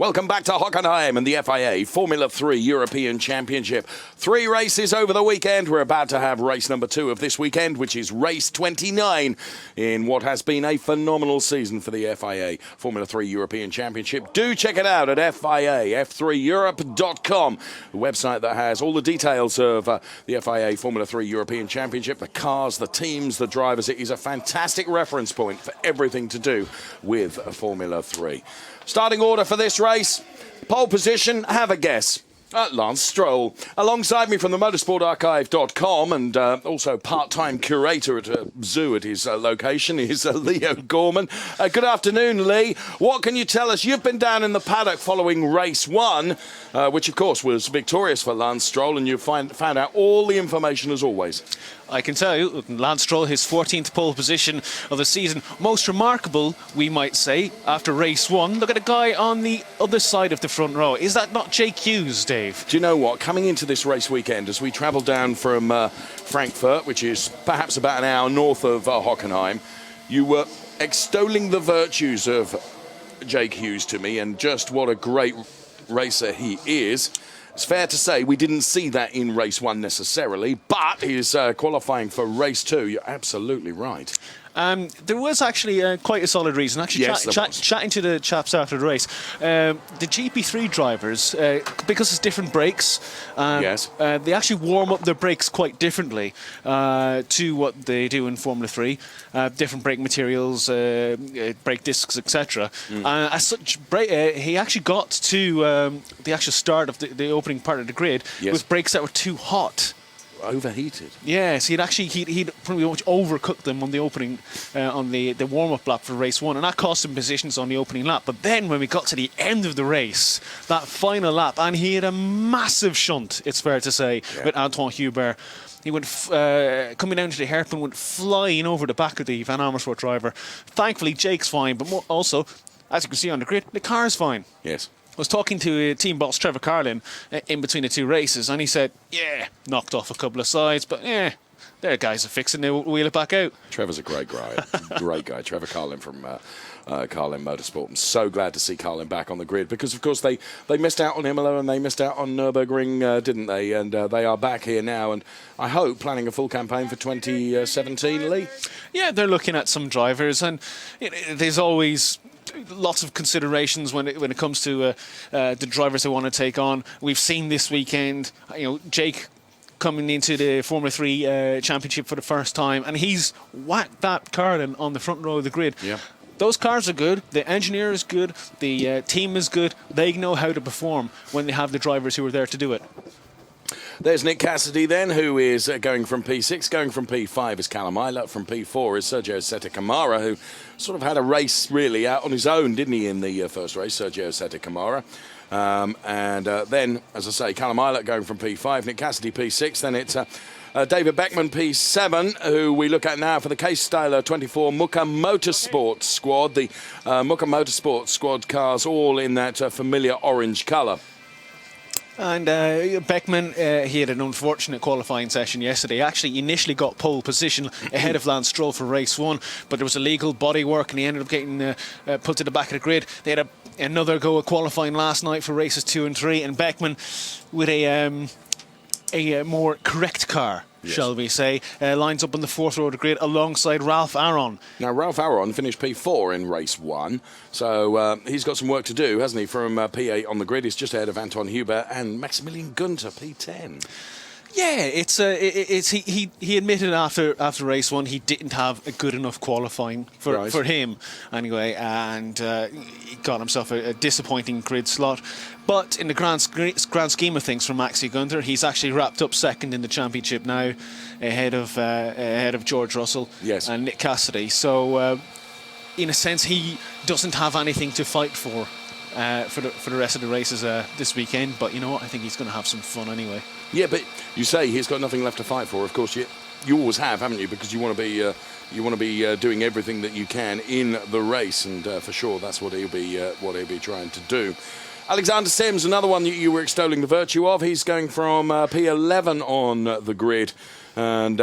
Welcome back to Hockenheim and the FIA Formula 3 European Championship. 3 races over the weekend. We're about to have race number 2 of this weekend, which is race 29 in what has been a phenomenal season for the FIA Formula 3 European Championship. Do check it out at FIA-F3Europe.com, the website that has all the details of the FIA Formula 3 European Championship, the cars, the teams, the drivers. It is a fantastic reference point for everything to do with Formula 3. Starting order for this race, pole position, have a guess. Lance Stroll. Alongside me from the motorsportarchive.com and also part-time curator at a zoo at his location is Leo Gorman. Good afternoon, Lee. What can you tell us? You've been down in the paddock following race 1, which of course was victorious for Lance Stroll, and you found out all the information as always. I can tell you, Lance Stroll, his 14th pole position of the season. Most remarkable, we might say, after race 1. Look at the guy on the other side of the front row. Is that not Jake Hughes, Dave? Do you know what? Coming into this race weekend, as we travel down from Frankfurt, which is perhaps about an hour north of Hockenheim, you were extolling the virtues of Jake Hughes to me and just what a great racer he is. It's fair to say we didn't see that in race 1 necessarily, but he's qualifying for race 2. You're absolutely right. There was actually quite a solid reason. Actually, yes, chatting to the chaps after the race, the GP3 drivers, because it's different brakes, they actually warm up their brakes quite differently to what they do in Formula 3. Different brake materials, brake discs, etc. As such, he actually got to the actual start of the opening part of the grid with brakes that were too hot. Overheated. Yes, he'd pretty much overcooked them on the opening, on the warm-up lap for race 1, and that cost him positions on the opening lap. But then when we got to the end of the race, that final lap, and he had a massive shunt, it's fair to say, with Antoine Hubert. He went coming down to the hairpin, went flying over the back of the Van Amersfoort driver. Thankfully, Jake's fine, but also, as you can see on the grid, the car's fine. Yes. I was talking to team boss Trevor Carlin in between the 2 races, and he said, knocked off a couple of sides, but their guys are fixing, they'll wheel it back out. Trevor's a great guy. Great guy. Trevor Carlin from Carlin Motorsport. I'm so glad to see Carlin back on the grid because, of course, they missed out on Imola and they missed out on Nürburgring, didn't they? And they are back here now, and I hope planning a full campaign for 2017, Lee? Yeah, they're looking at some drivers, and there's always lots of considerations when it comes to the drivers they want to take on. We've seen this weekend, Jake coming into the Formula 3 Championship for the first time, and he's whacked that Carlin on the front row of the grid. Yeah. Those cars are good, the engineer is good, the team is good. They know how to perform when they have the drivers who are there to do it. There's Nick Cassidy then, who is going from P6. Going from P5 is Callum Eilert. From P4 is Sergio Sette Camara, who sort of had a race really out on his own, didn't he, in the first race, Sergio Sette Camara. Then, as I say, Callum Eilert going from P5, Nick Cassidy P6. Then it's David Beckman P7, who we look at now for the Case Styler 24 Muka Motorsport squad. The Muka Motorsport squad cars all in that familiar orange colour. And Beckman, he had an unfortunate qualifying session yesterday. Actually, initially got pole position ahead of Lance Stroll for race 1, but there was illegal bodywork and he ended up getting put to the back of the grid. They had another go at qualifying last night for races 2 and 3, and Beckman with a more correct car, shall we say, lines up on the 4th row of the grid alongside Ralph Aron. Now, Ralph Aron finished P4 in race 1, so he's got some work to do, hasn't he, from P8 on the grid. He's just ahead of Anton Hubert and Maximilian Gunter, P10. Yeah, he admitted after race 1 he didn't have a good enough qualifying for him anyway, and he got himself a disappointing grid slot. But in the grand scheme of things for Maxi Gunter, he's actually wrapped up second in the championship now, ahead of George Russell and Nick Cassidy. So in a sense, he doesn't have anything to fight for the rest of the races this weekend. But you know what? I think he's going to have some fun anyway. Yeah, but you say he's got nothing left to fight for. Of course, you always have, haven't you? Because you want to be doing everything that you can in the race, and for sure that's what he'll be trying to do. Alexander Sims, another one that you were extolling the virtue of. He's going from P11 on the grid, and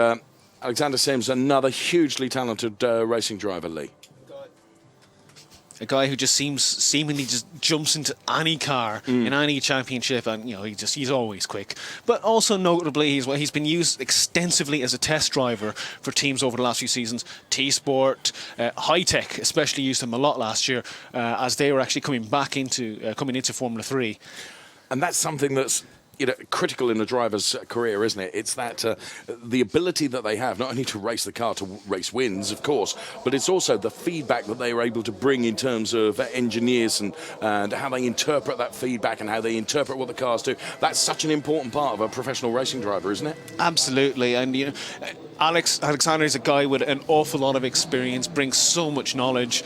Alexander Sims, another hugely talented racing driver, Lee. a guy who just seemingly just jumps into any car in any championship, and he's always quick. But also notably, he's been used extensively as a test driver for teams over the last few seasons. T-Sport, High Tech especially used him a lot last year as they were actually coming into Formula 3. And that's something that's critical in a driver's career, isn't it? It's that the ability that they have, not only to race the car to race wins, of course, but it's also the feedback that they are able to bring in terms of engineers and how they interpret that feedback and how they interpret what the cars do. That's such an important part of a professional racing driver, isn't it? Absolutely. And Alexander is a guy with an awful lot of experience, brings so much knowledge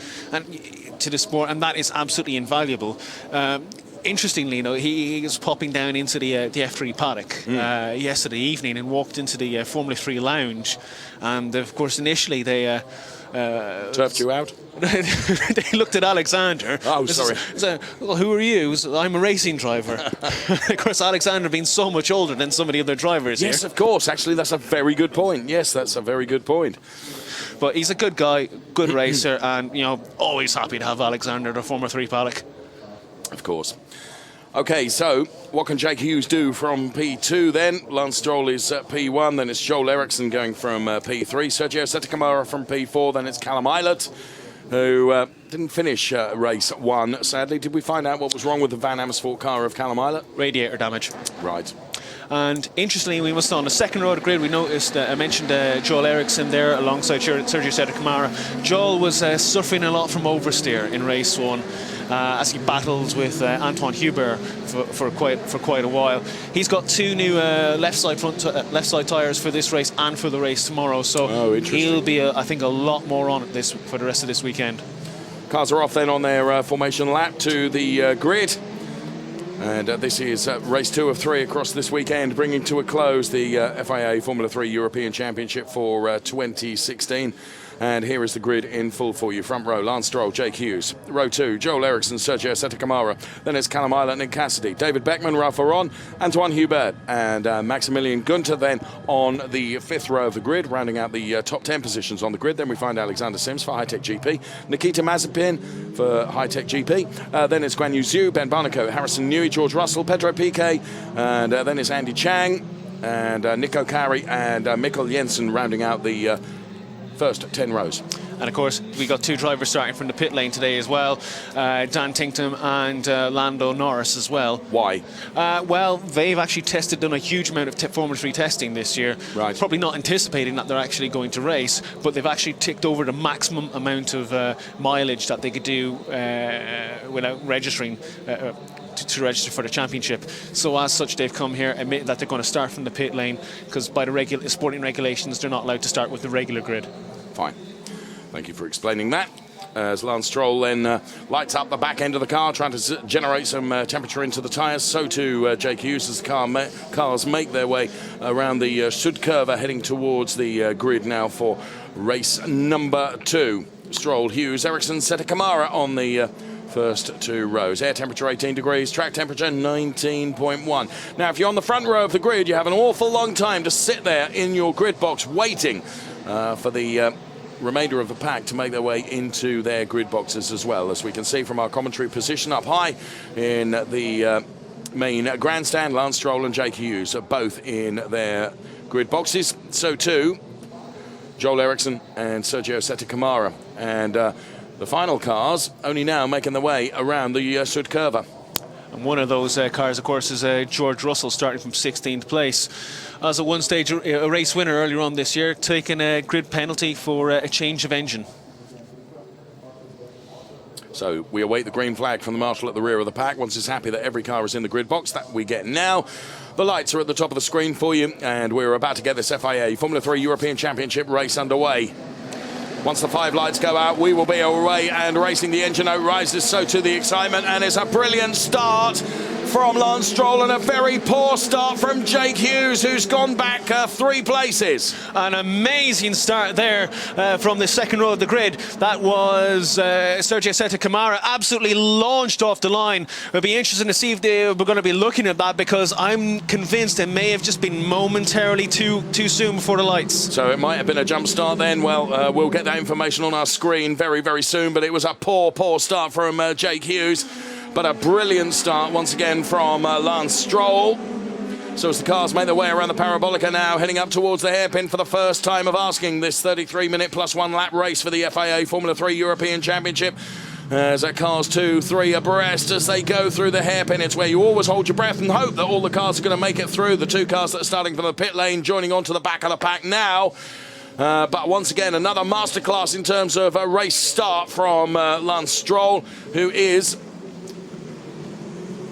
to the sport, and that is absolutely invaluable. Interestingly, he was popping down into the F3 paddock yesterday evening and walked into the Formula 3 lounge. And, of course, initially they... turfed you out? They looked at Alexander. Oh, sorry. Well, who are you? I'm a racing driver. Of course, Alexander being so much older than some of the other drivers Yes, here. of course. Actually, that's a very good point. Yes, that's a very good point. But he's a good guy, good racer, and, always happy to have Alexander at a Formula 3 paddock. Of course. Okay, so what can Jake Hughes do from P2 then? Lance Stroll is at P1, then it's Joel Eriksson going from P3. Sergio Sette from P4, then it's Callum Eilert, who didn't finish race 1, sadly. Did we find out what was wrong with the Van Amersfoort car of Callum Eilert? Radiator damage. Right. And interestingly, we must on the second row of the grid, we noticed, I mentioned Joel Eriksson there alongside Sergio Sette. Joel was suffering a lot from oversteer in race 1 as he battled with Antoine Hubert for quite a while. He's got 2 new left side tyres for this race and for the race tomorrow, so he'll be, I think, a lot more on it for the rest of this weekend. Cars are off then on their formation lap to the grid. And this is race 2 of 3 across this weekend, bringing to a close the FIA Formula 3 European Championship for 2016. And here is the grid in full for you. Front row, Lance Stroll, Jake Hughes. Row 2, Joel Eriksson, Sergio Sette. Then it's Callum Eilert, Nick Cassidy, David Beckman, Ralph Aron, Antoine Hubert, and Maximilian Gunter then on the 5th row of the grid, rounding out the top 10 positions on the grid. Then we find Alexander Sims for High Tech GP, Nikita Mazepin for High Tech GP. Then it's Guan Yu Zhu, Ben Barnicoat, Harrison Newey, George Russell, Pedro Piquet, and then it's Andy Chang, and Nico Kari, and Mikkel Jensen rounding out the first 10 rows. And of course, we got 2 drivers starting from the pit lane today as well, Dan Tinktum and Lando Norris as well. Why? Well, they've actually done a huge amount of Formula 3 testing this year. Right. Probably not anticipating that they're actually going to race, but they've actually ticked over the maximum amount of mileage that they could do without registering to register for the championship. So as such, they've come here, admitted that they're going to start from the pit lane, because by the sporting regulations, they're not allowed to start with the regular grid. Fine. Thank you for explaining that. As Lance Stroll then lights up the back end of the car, trying to generate some temperature into the tyres. So too Jake Hughes as the cars make their way around the Südkurve, heading towards the grid now for race number 2. Stroll, Hughes, Eriksson, Sette on the first 2 rows. Air temperature 18 degrees, track temperature 19.1. Now, if you're on the front row of the grid, you have an awful long time to sit there in your grid box waiting for the remainder of the pack to make their way into their grid boxes as well. As we can see from our commentary position up high in the main grandstand, Lance Stroll and Jake Hughes are both in their grid boxes. So too Joel Eriksson and Sergio Sette. And the final cars only now making their way around the Südkurve. And one of those cars, of course, is George Russell, starting from 16th place. As a one-stage a race winner earlier on this year, taking a grid penalty for a change of engine. So we await the green flag from the marshal at the rear of the pack. Once he's happy that every car is in the grid box, that we get now. The lights are at the top of the screen for you, and we're about to get this FIA Formula 3 European Championship race underway. Once the 5 lights go out, we will be away and racing. The engine note rises, so to the excitement, and it's a brilliant start from Lance Stroll and a very poor start from Jake Hughes, who's gone back 3 places. An amazing start there from the second row of the grid. That was Sergio Sette Camara, absolutely launched off the line. It'll be interesting to see if they were going to be looking at that, because I'm convinced it may have just been momentarily too soon before the lights. So it might have been a jump start then. Well, we'll get that information on our screen very, very soon, but it was a poor start from Jake Hughes, but a brilliant start once again from Lance Stroll. So as the cars make their way around the Parabolica now, heading up towards the hairpin for the first time of asking this 33-minute plus 1 lap race for the FIA Formula 3 European Championship. As that cars 2, 3 abreast as they go through the hairpin. It's where you always hold your breath and hope that all the cars are going to make it through. The 2 cars that are starting from the pit lane joining onto the back of the pack now. But once again, another masterclass in terms of a race start from Lance Stroll, who is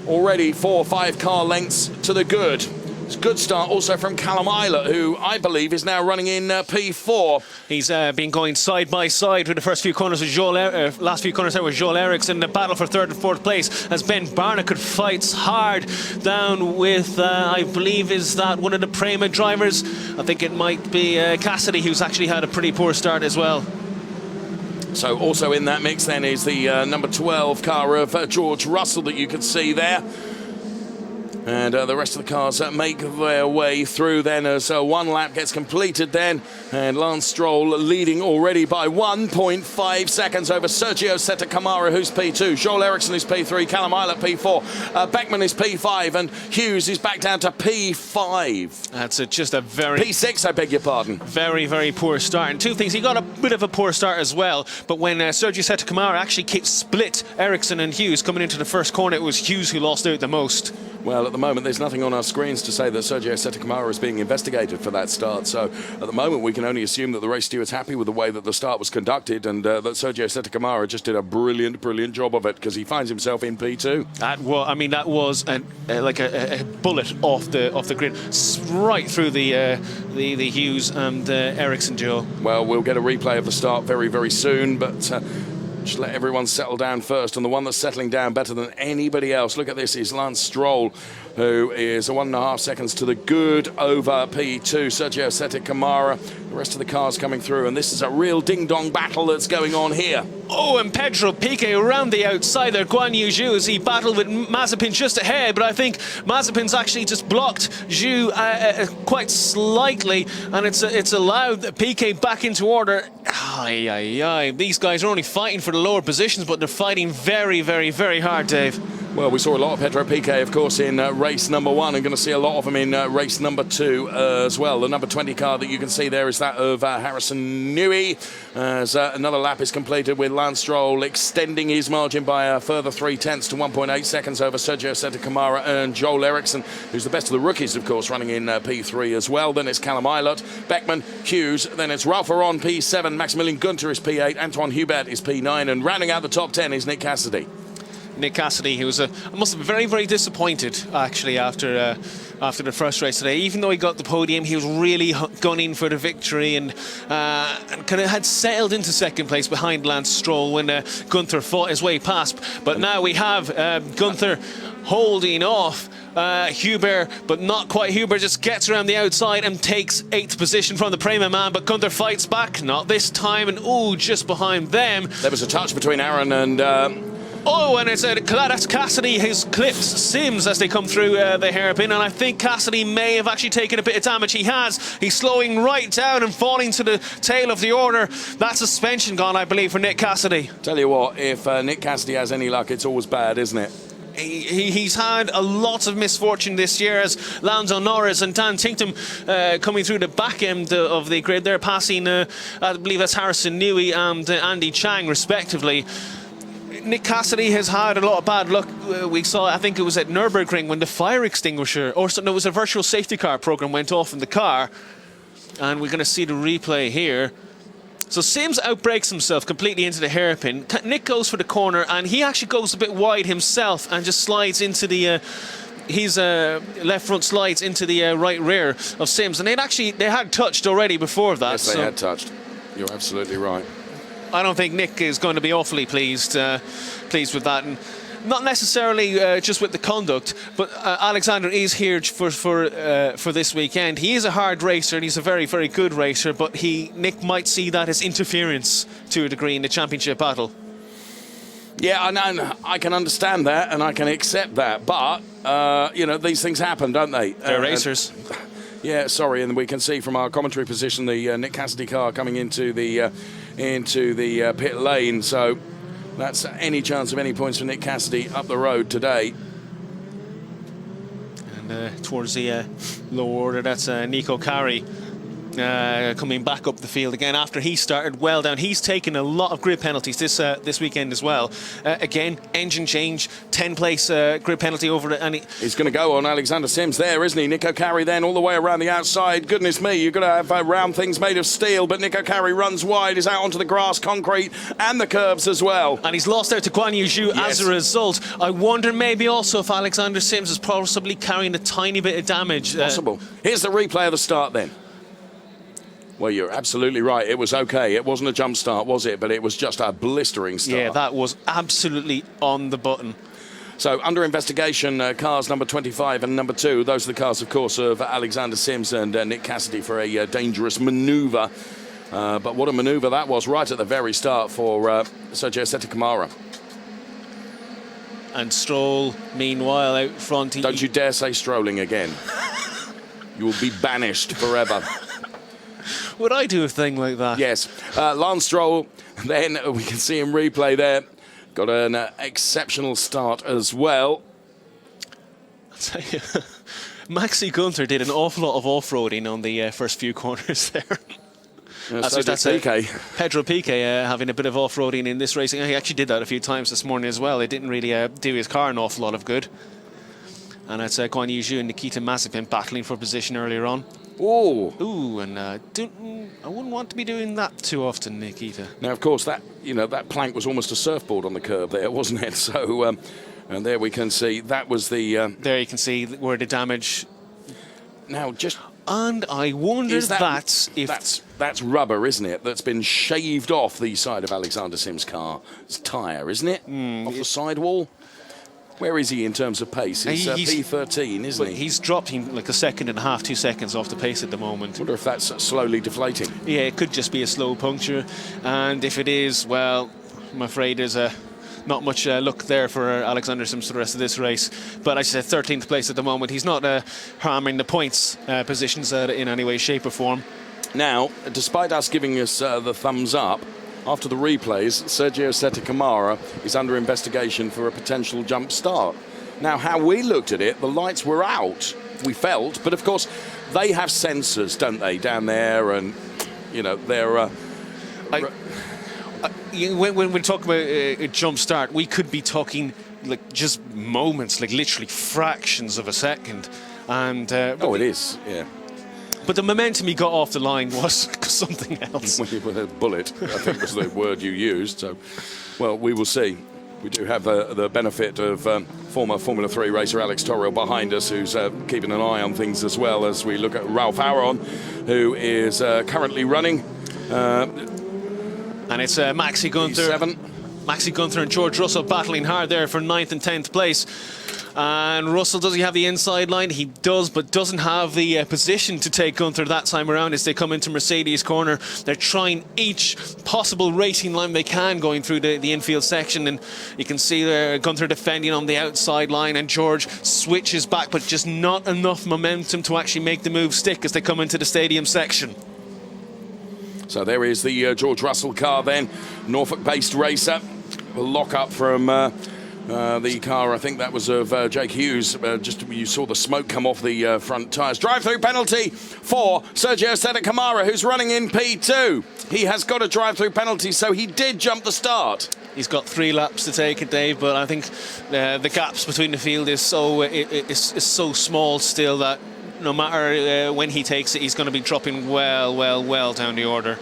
already 4 or 5 car lengths to the good. It's a good start also from Callum Eilert, who I believe is now running in P4. He's been going side by side with the first few corners with last few corners there with Joel Eriksson. The battle for 3rd and 4th place as Ben Barnacle fights hard down with, I believe, is that one of the Prema drivers? I think it might be Cassidy, who's actually had a pretty poor start as well. So also in that mix then is the number 12 car of George Russell that you can see there. And the rest of the cars make their way through then as 1 lap gets completed then. And Lance Stroll leading already by 1.5 seconds over Sergio Sette Camara, who's P2. Joel Eriksson is P3, Callum Eilert P4. Beckman is P5 and Hughes is back down to P5. That's just a very... P6, I beg your pardon. Very, very poor start. And 2 things, he got a bit of a poor start as well. But when Sergio Sette Camara actually split Eriksson and Hughes coming into the first corner, it was Hughes who lost out the most. Well, at the moment, there's nothing on our screens to say that Sergio Sette Camara is being investigated for that start. So at the moment, we can only assume that the race steward's happy with the way that the start was conducted and that Sergio Sette Camara just did a brilliant, brilliant job of it because he finds himself in P2. That was like a bullet off the grid, right through the Hughes and Eriksson duo. Well, we'll get a replay of the start very, very soon, but... just let everyone settle down first, and the one that's settling down better than anybody else, look at this, is Lance Stroll, who is 1.5 seconds to the good over P2. Sergio Sette Camara, the rest of the cars coming through, and this is a real ding-dong battle that's going on here. Oh, and Pedro Piquet around the outside there. Guan Yu Zhu as he battled with Mazepin just ahead, but I think Mazepin's actually just blocked Zhu quite slightly, and it's allowed Piquet back into order. Ay, ay, ay. These guys are only fighting for the lower positions, but they're fighting very, very, very hard, Dave. Well, we saw a lot of Pedro Piquet, of course, in race number 1. I'm going to see a lot of him in race number 2 as well. The number 20 car that you can see there is that of Harrison Newey. As another lap is completed with Lance Stroll extending his margin by a further 0.3 to 1.8 seconds over Sergio Sette Camara and Joel Eriksson, who's the best of the rookies, of course, running in P3 as well. Then it's Callum Eilert, Beckman, Hughes. Then it's Ralph Aron, P7. Maximilian Gunter is P8. Antoine Hubert is P9. And rounding out the top 10 is Nick Cassidy. Nick Cassidy, who must have been very, very disappointed, actually, after the first race today. Even though he got the podium, he was really gunning for the victory and kind of had sailed into second place behind Lance Stroll when Gunther fought his way past. But now we have Gunther holding off Hubert, but not quite. Hubert just gets around the outside and takes 8th position from the Prema man, but Gunther fights back, not this time, and just behind them. There was a touch between Aaron and... and it's that's Cassidy who's clipped Sims as they come through the hairpin, and I think Cassidy may have actually taken a bit of damage. He has. He's slowing right down and falling to the tail of the order. That suspension gone, I believe, for Nick Cassidy. Tell you what, if Nick Cassidy has any luck, it's always bad, isn't it? He's had a lot of misfortune this year as Lando Norris and Dan Tinktum coming through the back end of the grid. They're passing, I believe that's Harrison Newey and Andy Chang, respectively. Nick Cassidy has had a lot of bad luck. We saw, I think it was at Nürburgring when the fire extinguisher, or no, it was a virtual safety car program went off in the car. And we're going to see the replay here. So Sims outbrakes himself completely into the hairpin. Nick goes for the corner, and he actually goes a bit wide himself and just slides into the... his left front slides into the right rear of Sims. And they had touched already before that. Yes, they had touched. You're absolutely right. I don't think Nick is going to be awfully pleased with that. And not necessarily just with the conduct, but Alexander is here for this weekend. He is a hard racer and he's a very, very good racer, but Nick might see that as interference to a degree in the championship battle. Yeah, I can understand that and I can accept that, but these things happen, don't they? They're racers. Yeah, sorry, and we can see from our commentary position the Nick Cassidy car coming into the pit lane. So that's any chance of any points for Nick Cassidy up the road today. And towards the lower order, that's Nico Carey coming back up the field again after he started well down. He's taken a lot of grid penalties this weekend as well. Again, engine change, 10-place grid penalty over it. And he's going to go on Alexander Sims there, isn't he? Nico Carey then all the way around the outside. Goodness me, you've got to have round things made of steel, but Nico Carey runs wide, is out onto the grass, concrete, and the curbs as well. And he's lost out to Guan Yu Zhu as a result. I wonder maybe also if Alexander Sims is possibly carrying a tiny bit of damage. Possible. Here's the replay of the start then. Well, you're absolutely right. It was okay. It wasn't a jump start, was it? But it was just a blistering start. Yeah, that was absolutely on the button. So, under investigation, cars number 25 and number 2. Those are the cars, of course, of Alexander Sims and Nick Cassidy for a dangerous manoeuvre. But what a manoeuvre that was right at the very start for Sergio Sette Camara. And Stroll, meanwhile, out front. Don't you dare say strolling again. You will be banished forever. Would I do a thing like that? Yes. Lance Stroll, then we can see him replay there. Got an exceptional start as well. I'll tell you, Maxi Gunther did an awful lot of off-roading on the first few corners there. That's Pedro Piquet having a bit of off-roading in this racing. He actually did that a few times this morning as well. It didn't really do his car an awful lot of good. And that's Guan Yu Zhu and Nikita Mazepin battling for position earlier on. Ooh, and I wouldn't want to be doing that too often, Nikita. Now, of course, that plank was almost a surfboard on the curb there, wasn't it? So, and there we can see that was the. There you can see where the damage. Now, just. And I wonder if that's rubber, isn't it? That's been shaved off the side of Alexander Sims' car. It's tyre, isn't it? Off the sidewall. Where is he in terms of pace? He's P13, isn't he? He's dropping like a second and a half, 2 seconds off the pace at the moment. I wonder if that's slowly deflating. Yeah, it could just be a slow puncture. And if it is, well, I'm afraid there's not much luck there for Alexander Sims for the rest of this race. But I said 13th place at the moment. He's not harming the points positions in any way, shape or form. Now, despite us giving us the thumbs up, after the replays, Sergio Sette Camara is under investigation for a potential jump start. Now, how we looked at it, the lights were out, we felt, but of course, they have sensors, don't they, down there, and, they're... when we talk about a jump start, we could be talking like just moments, like literally fractions of a second. And it is, yeah. But the momentum he got off the line was something else. With a bullet, I think was the word you used. So, well, we will see. We do have the benefit of former Formula 3 racer Alex Torrell behind us, who's keeping an eye on things as well as we look at Ralph Aron, who is currently running. And it's Maxi Gunther. Maxi Gunther and George Russell battling hard there for 9th and 10th place. And Russell, does he have the inside line? He does, but doesn't have the position to take Gunther that time around as they come into Mercedes corner. They're trying each possible racing line they can going through the infield section, and you can see there Gunther defending on the outside line, and George switches back, but just not enough momentum to actually make the move stick as they come into the stadium section. So there is the George Russell car then, Norfolk-based racer. A lock up from the car, I think that was of Jake Hughes. You saw the smoke come off the front tyres. Drive-through penalty for Sergio Sette Camara, who's running in P2. He has got a drive-through penalty, so he did jump the start. He's got 3 laps to take it, Dave, but I think the gaps between the field is so small still that no matter when he takes it, he's going to be dropping well down the order.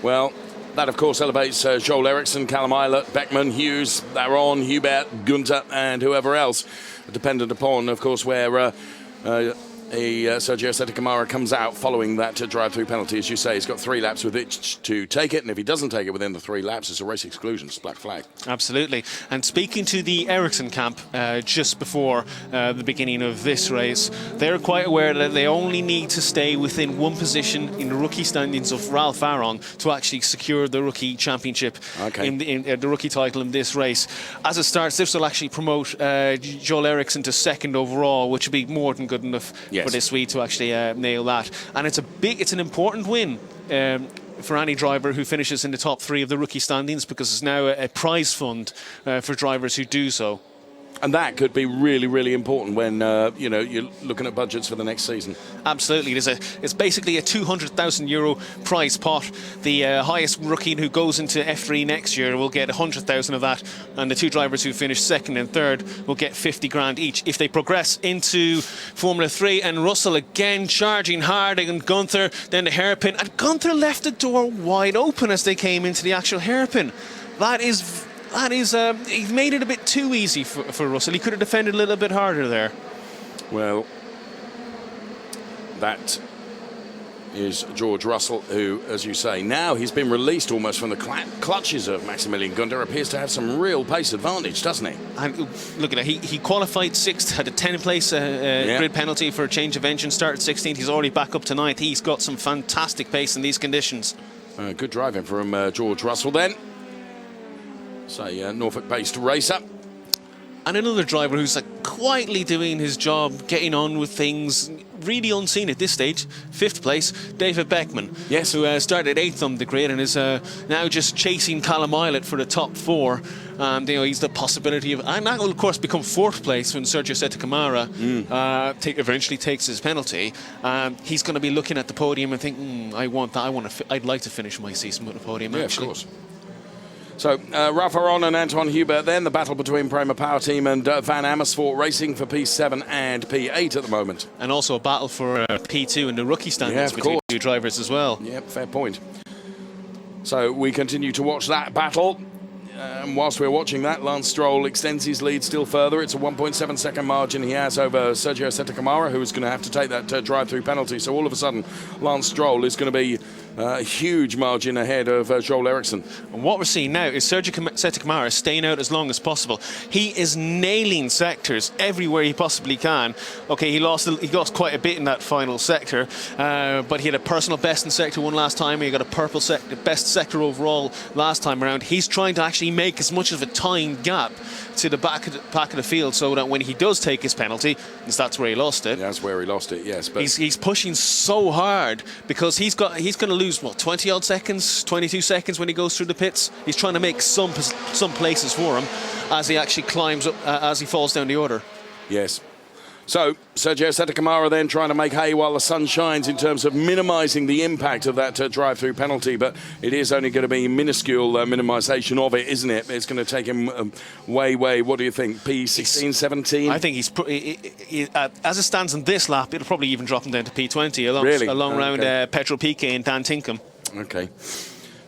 Well, that, of course, elevates Joel Eriksson, Callum Eilert, Beckman, Hughes, Aron, Hubert, Gunther, and whoever else, dependent upon, of course, where Sergio Sette Câmara comes out following that drive-through penalty. As you say, he's got 3 laps with it to take it, and if he doesn't take it within the 3 laps, it's a race exclusion. It's black flag. Absolutely. And speaking to the Ericsson camp just before the beginning of this race, they're quite aware that they only need to stay within 1 position in the rookie standings of Ralph Aron to actually secure the rookie championship in the rookie title in this race. As it starts, this will actually promote Joel Eriksson to 2nd overall, which would be more than good enough for this Swede to actually nail that. And it's an important win for any driver who finishes in the top 3 of the rookie standings, because it's now a prize fund for drivers who do so. And that could be really, really important when you're looking at budgets for the next season. Absolutely. It's basically a €200,000 prize pot. The highest rookie who goes into F3 next year will get 100,000 of that, and the 2 drivers who finish 2nd and 3rd will get 50 grand each. If they progress into Formula 3, and Russell again charging hard, and Gunther then the hairpin, and Gunther left the door wide open as they came into the actual hairpin. He's made it a bit too easy for Russell. He could have defended a little bit harder there. Well, that is George Russell, who, as you say, now he's been released almost from the clutches of Maximilian Gunther. Appears to have some real pace advantage, doesn't he? And look at that. He qualified 6th, had a 10th-place grid penalty for a change of engine, started 16th. He's already back up to 9th. He's got some fantastic pace in these conditions. Good driving from George Russell then. Norfolk-based racer. And another driver who's quietly doing his job, getting on with things, really unseen at this stage. 5th place, David Beckman. Yes. Who started 8th on the grid and is now just chasing Callum Eilert for the top 4. He's the possibility of... And that will, of course, become 4th place when Sergio Sette Câmara eventually takes his penalty. He's going to be looking at the podium and think, I want that. I'd like to finish my season with the podium, actually. Of course. So, Ralph Aron and Anton Hubert then, the battle between Prema Power Team and Van Amersfoort Racing for P7 and P8 at the moment. And also a battle for P2 in the rookie standings between 2 drivers as well. Yep, fair point. So, we continue to watch that battle. And whilst we're watching that, Lance Stroll extends his lead still further. It's a 1.7 second margin he has over Sergio Sette Câmara, who is going to have to take that drive-through penalty. So all of a sudden, Lance Stroll is going to be a huge margin ahead of Joel Eriksson. And what we're seeing now is Sergio Sette Câmara staying out as long as possible. He is nailing sectors everywhere he possibly can. Okay, he lost quite a bit in that final sector, but he had a personal best in sector 1 last time. He got a purple best sector overall last time around. He's trying to actually make as much of a time gap to the back of the field, so that when he does take his penalty, that's where he lost it. That's where he lost it, yes. But he's pushing so hard because he's going to lose 20 odd seconds, 22 seconds when he goes through the pits. He's trying to make some places for him as he actually climbs up, as he falls down the order. Yes. So, Sergio Sette Câmara then trying to make hay while the sun shines in terms of minimising the impact of that drive-through penalty, but it is only going to be minuscule minimisation of it, isn't it? It's going to take him way, what do you think, P16, 17? I think as it stands on this lap, it'll probably even drop him down to P20 along around Petro Piquet and Dan Tinkham. Okay.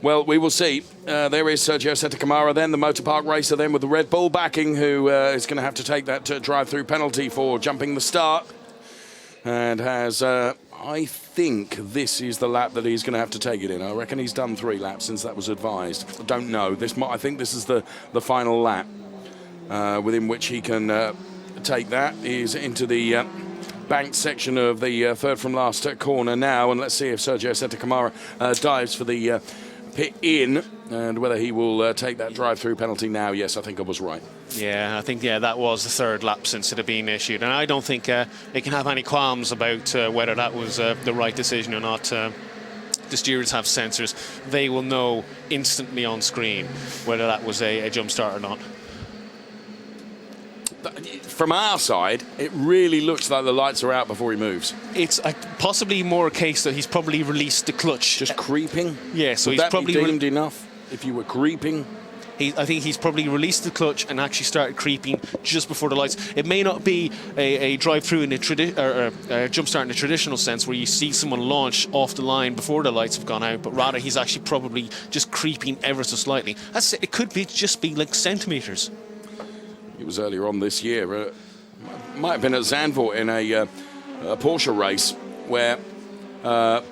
Well, we will see. There is Sergio Sette Câmara then, the motor park racer then with the Red Bull backing, who is going to have to take that drive-through penalty for jumping the start. And has, I think this is the lap that he's going to have to take it in. I reckon he's done 3 laps since that was advised. I don't know. I think this is the final lap within which he can take that. He's into the banked section of the 3rd from last corner now. And let's see if Sergio Sette Câmara dives for the pit in, and whether he will take that drive-through penalty now. Yes, I think I was right. Yeah, I think that was the 3rd lap since it had been issued, and I don't think they can have any qualms about whether that was the right decision or not. The stewards have sensors; they will know instantly on screen whether that was a jump start or not. From our side, it really looks like the lights are out before he moves. It's possibly more a case that he's probably released the clutch. Just creeping? Yeah, so he's probably deemed enough if you were creeping? I think he's probably released the clutch and actually started creeping just before the lights. It may not be a drive-through in a jump start in the traditional sense where you see someone launch off the line before the lights have gone out, but rather he's actually probably just creeping ever so slightly. It could just be like centimetres. It was earlier on this year. Might have been at Zandvoort in a a Porsche race where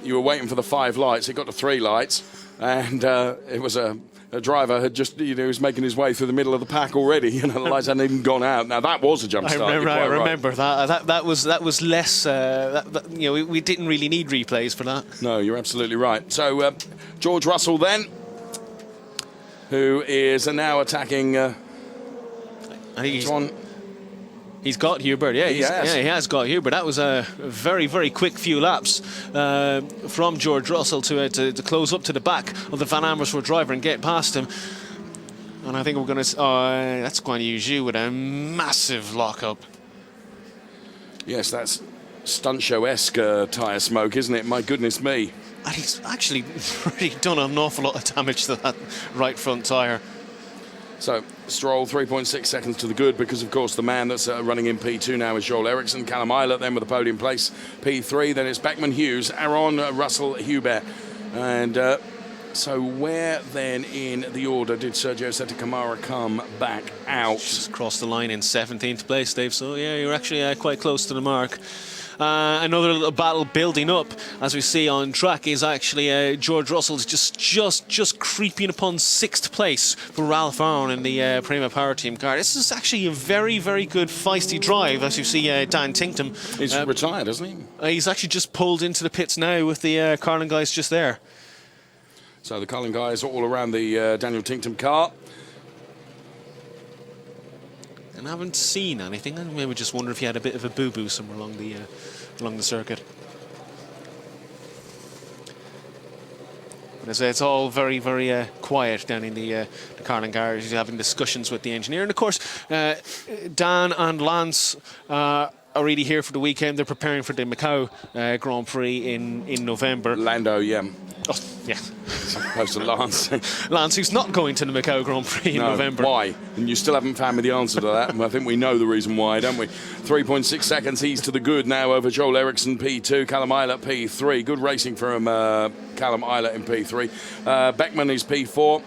you were waiting for the 5 lights. It got to 3 lights, and it was a driver had just, was making his way through the middle of the pack already. The lights hadn't even gone out. Now that was a jump start. I remember that. That was less. We didn't really need replays for that. No, you're absolutely right. So George Russell then, who is now attacking. I think he's got Hubert, he has got Hubert. That was a very, very quick few laps from George Russell to close up to the back of the Van Amersfoort driver and get past him. And I think we're going to... that's Guan Yu Zhu with a massive lockup. Yes, that's stunt show-esque tyre smoke, isn't it? My goodness me. And he's actually really done an awful lot of damage to that right front tyre. So Stroll 3.6 seconds to the good, because of course the man that's running in P2 now is Joel Eriksson. Callum Eilert then with the podium place, P3. Then it's Beckman, Hughes, Aron, Russell, Hubert. And so where then in the order did Sergio Sette Camara come back out? Just crossed the line in 17th place, Dave. So yeah, you're actually quite close to the mark. Another little battle building up, as we see on track, is actually George Russell's just creeping upon 6th place for Ralph Aron in the Prima Power Team car. This is actually a very, very good feisty drive, as you see Dan Tinktum. He's retired, hasn't he? He's actually just pulled into the pits now with the Carlin guys just there. So the Carlin guys all around the Daniel Tinktum car. And I haven't seen anything. I maybe just wonder if he had a bit of a boo-boo somewhere along the circuit. But as I say, it's all very, very quiet down in the Carlin garage. He's having discussions with the engineer. And of course, Dan and Lance are already here for the weekend. They're preparing for the Macau Grand Prix in November. Lando, yeah. Oh, yeah. As opposed to Lance. Lance, who's not going to the Macau Grand Prix in November. Why? And you still haven't found me the answer to that. I think we know the reason why, don't we? 3.6 seconds, he's to the good now over Joel Eriksson, P2. Callum Eilert, P3. Good racing from Callum Eilert in P3. Beckman is P4.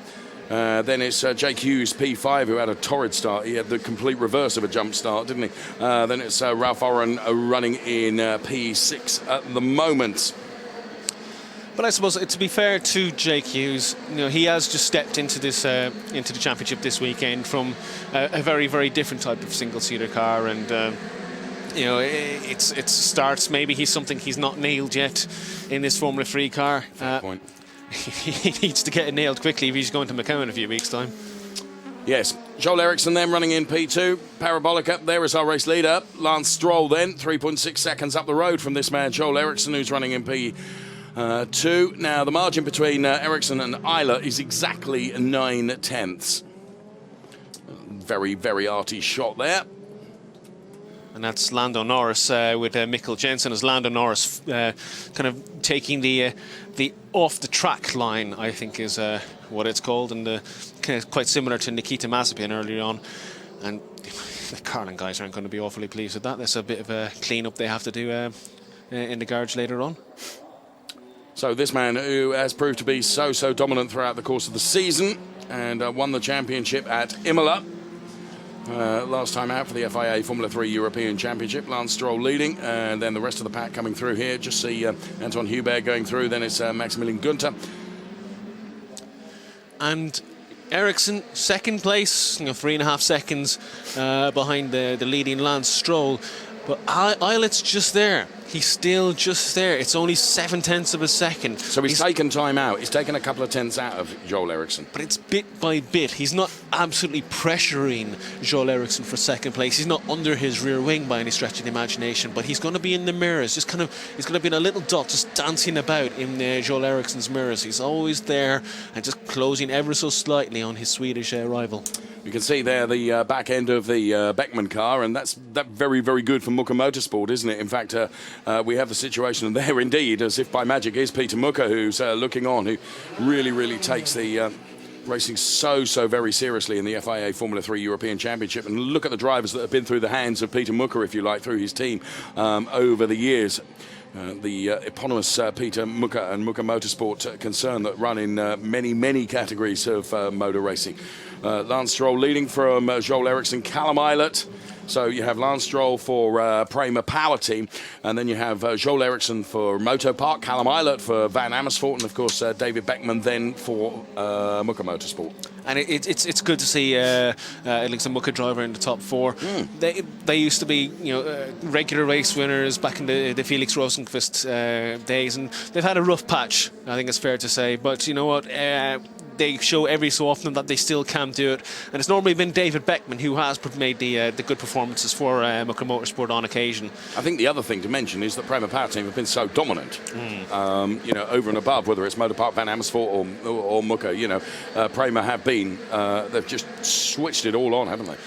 Then it's Jake Hughes, P5, who had a torrid start. He had the complete reverse of a jump start, didn't he? Then it's Ralph Aron running in P6 at the moment. But I suppose, to be fair to Jake Hughes, he has just stepped into this into the championship this weekend from a very, very different type of single-seater car, and it starts. Maybe he's something he's not nailed yet in this Formula 3 car. Fair point. He needs to get it nailed quickly if he's going to Macau in a few weeks' time. Yes, Joel Eriksson then running in P2. Parabolic up there is our race leader. Lance Stroll then, 3.6 seconds up the road from this man, Joel Eriksson, who's running in P2. Now, the margin between Eriksson and Eilert is exactly 9/10. Very, very arty shot there. And that's Lando Norris with Mikkel Jensen, as Lando Norris kind of taking the off-the-track line, I think is what it's called, and kind of quite similar to Nikita Mazepin earlier on. And the Carlin guys aren't going to be awfully pleased with that. There's a bit of a clean-up they have to do in the garage later on. So this man, who has proved to be so dominant throughout the course of the season and won the championship at Imola last time out for the FIA Formula 3 European Championship. Lance Stroll leading, and then the rest of the pack coming through here. Just see Anton Hubert going through, then it's Maximilian Günther. And Eriksson, second place, 3.5 seconds behind the leading Lance Stroll. But Eilert's just there. He's still just there. It's only 0.7 of a second. So he's taken time out. He's taken a couple of tenths out of Joel Eriksson. But it's bit by bit. He's not absolutely pressuring Joel Eriksson for second place. He's not under his rear wing by any stretch of the imagination. But he's going to be in the mirrors. He's going to be in a little dot just dancing about in Joel Eriksson's mirrors. He's always there and just closing ever so slightly on his Swedish rival. You can see there the back end of the Beckman car, and that's very, very good for Muka Motorsport, isn't it? In fact, we have the situation there indeed, as if by magic, is Peter Muka, who's looking on, who really, really takes the racing so very seriously in the FIA Formula 3 European Championship. And look at the drivers that have been through the hands of Peter Muka, if you like, through his team over the years. The eponymous Peter Muka and Muka Motorsport concern that run in many categories of motor racing. Lance Stroll leading from Joel Eriksson, Callum Eilert So you have Lance Stroll for Prema Power Team, and then you have Joel Eriksson for Moto Park, Callum Eilert for Van Amersfoort, and of course David Beckman then for Muka Motorsport. And it's good to see like some Muka driver in the top 4. They used to be regular race winners back in the Felix Rosenqvist days, and they've had a rough patch, I think it's fair to say. But you know what? They show every so often that they still can do it, and it's normally been David Beckman who has made the good performances for Muka Motorsport on occasion. I think the other thing to mention is that Prema Power Team have been so dominant, over and above, whether it's Motor Park, Van Amersfoort or Muka. Prema have been, they've just switched it all on, haven't they?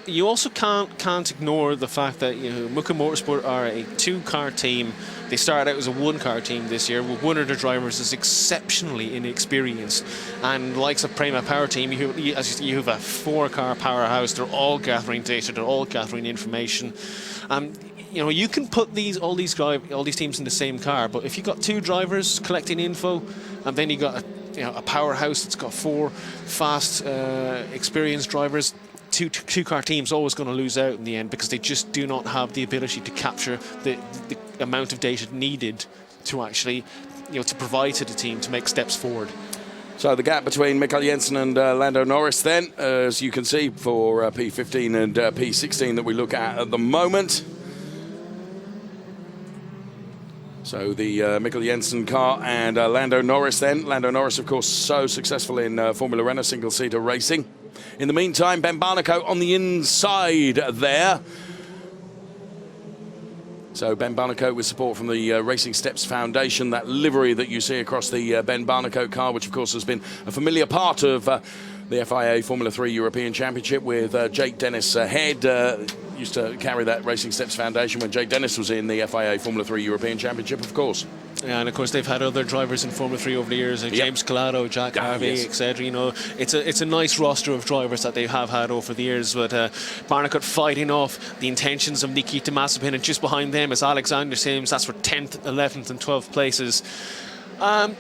You also can't ignore the fact that Muka Motorsport are a 2-car team. They started out as a 1-car team this year, with one of the drivers is exceptionally inexperienced. And likes of Prema Power Team, you have a 4-car powerhouse. They're all gathering data. They're all gathering information. You can put all these teams in the same car, but if you've got 2 drivers collecting info, and then you got a powerhouse that's got 4 fast, experienced drivers, two-car teams always going to lose out in the end because they just do not have the ability to capture the amount of data needed to actually, to provide to the team to make steps forward. So the gap between Mikael Jensen and Lando Norris then, as you can see, for P15 and P16 that we look at the moment. So the Mikael Jensen car and Lando Norris then. Lando Norris, of course, so successful in Formula Renault single-seater racing. In the meantime, Ben Barnicoat on the inside there. So Ben Barnicoat with support from the Racing Steps Foundation, that livery that you see across the Ben Barnicoat car, which of course has been a familiar part of the FIA Formula 3 European Championship with Jake Dennis head. Used to carry that Racing Steps Foundation when Jake Dennis was in the FIA Formula 3 European Championship, of course. Yeah, and of course they've had other drivers in Formula 3 over the years, like James Collado, Jack Harvey, etc. It's a nice roster of drivers that they have had over the years. But Barnicoat fighting off the intentions of Nikita Mazepin, and just behind them is Alexander Sims. That's for 10th, 11th, and 12th places. A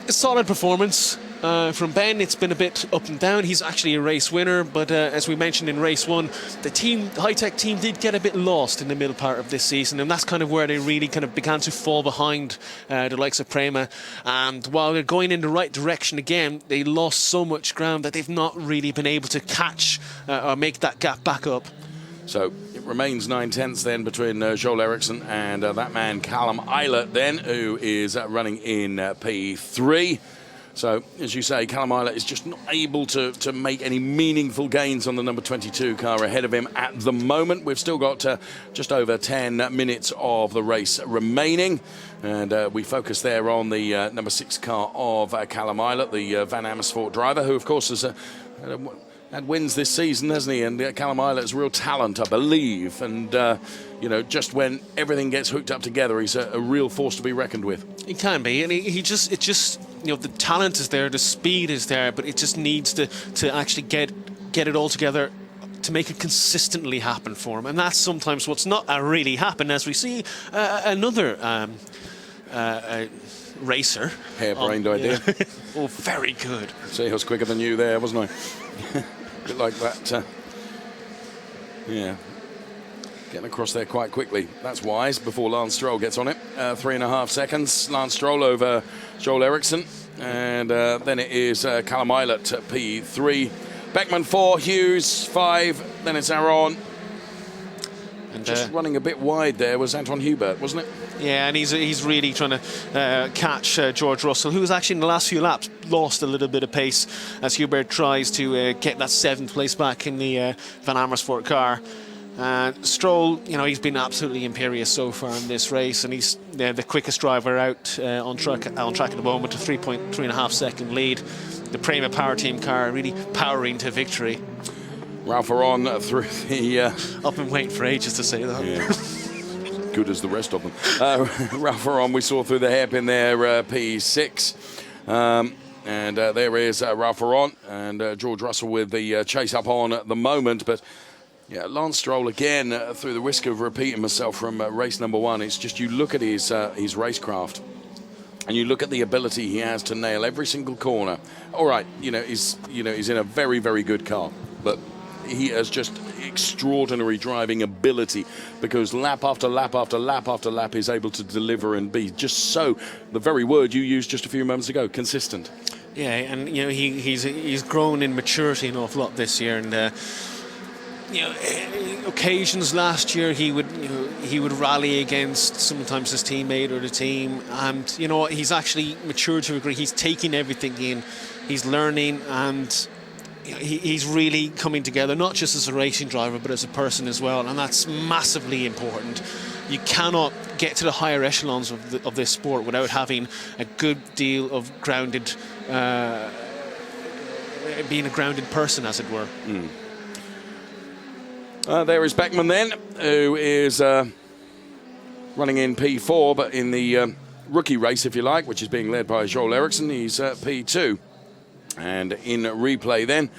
solid performance. From Ben, it's been a bit up and down. He's actually a race winner, but as we mentioned in race 1, the high-tech team did get a bit lost in the middle part of this season, and that's kind of where they really kind of began to fall behind the likes of Prema. And while they're going in the right direction again, they lost so much ground that they've not really been able to catch or make that gap back up. So it remains 9/10 then between Joel Eriksson and that man Callum Eilert then, who is running in P3. So, as you say, Callum Eilert is just not able to make any meaningful gains on the number 22 car ahead of him at the moment. We've still got just over 10 minutes of the race remaining. And we focus there on the number 6 car of Callum Eilert, the Van Amersfoort driver, who, of course, has had wins this season, hasn't he? And Callum Eilert is a real talent, I believe. And, just when everything gets hooked up together, he's a real force to be reckoned with. He can be. And the talent is there, the speed is there, but it just needs to actually get it all together to make it consistently happen for him. And that's sometimes what's not really happened, as we see another racer. Hair-brained idea. Oh, very good. See, I was quicker than you there, wasn't I? A bit like that. Getting across there quite quickly. That's wise before Lance Stroll gets on it. 3.5 seconds. Lance Stroll over Joel Eriksson. And then it is Callum Eilert at P3. Beckman 4, Hughes 5. Then it's Aaron. And just running a bit wide there was Anton Hubert, wasn't it? Yeah, and he's really trying to catch George Russell, who was actually in the last few laps lost a little bit of pace as Hubert tries to get that 7th place back in the Van Amersfoort car. Stroll, he's been absolutely imperious so far in this race, and he's the quickest driver out on track at the moment, a 3.5 second lead. The Prema Power Team car really powering to victory. Ralph Aron through the... I've been waiting for ages to say that. Yeah. Good as the rest of them. Ralph Aron we saw through the hairpin there, P6. And there is Ralph Aron and George Russell with the chase up on at the moment. But yeah, Lance Stroll again through the risk of repeating myself from race number 1. It's just you look at his racecraft and you look at the ability he has to nail every single corner. All right, he's in a very, very good car, but he has just extraordinary driving ability, because lap after lap after lap after lap is able to deliver and be just so, the very word you used just a few moments ago, consistent. Yeah, and you know he's grown in maturity an awful lot this year, and you know, occasions last year he would rally against sometimes his teammate or the team, and you know he's actually matured to a degree. He's taking everything in, he's learning, and you know, he's really coming together, not just as a racing driver but as a person as well, and that's massively important. You cannot get to the higher echelons of this sport without having a good deal of grounded, being a grounded person, as it were. There is Beckman then, who is running in P4, but in the rookie race, if you like, which is being led by Joel Eriksson, he's P2. And in replay then,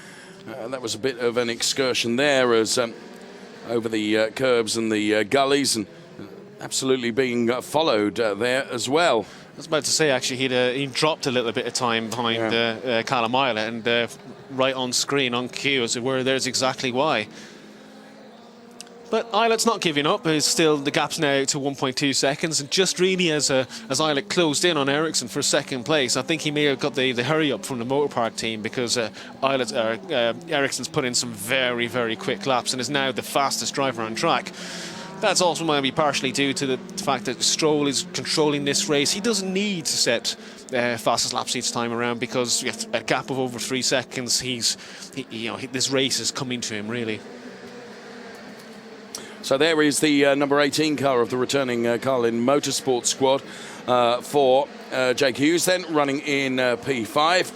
that was a bit of an excursion there, as over the curbs and the gullies, and absolutely being followed there as well. I was about to say, actually, he dropped a little bit of time behind Callum Isla, and right on screen, on cue, as it were, there's exactly why. But Islet's not giving up. It's still, the gap's now to 1.2 seconds, and just really as Islet closed in on Eriksson for second place, I think he may have got the hurry up from the Motor Park team, because Eriksson's put in some very, very quick laps and is now the fastest driver on track. That's also maybe partially due to the fact that Stroll is controlling this race. He doesn't need to set fastest laps each time around, because with a gap of over 3 seconds, this race is coming to him, really. So there is the number 18 car of the returning Carlin Motorsport squad for Jake Hughes, then running in P5.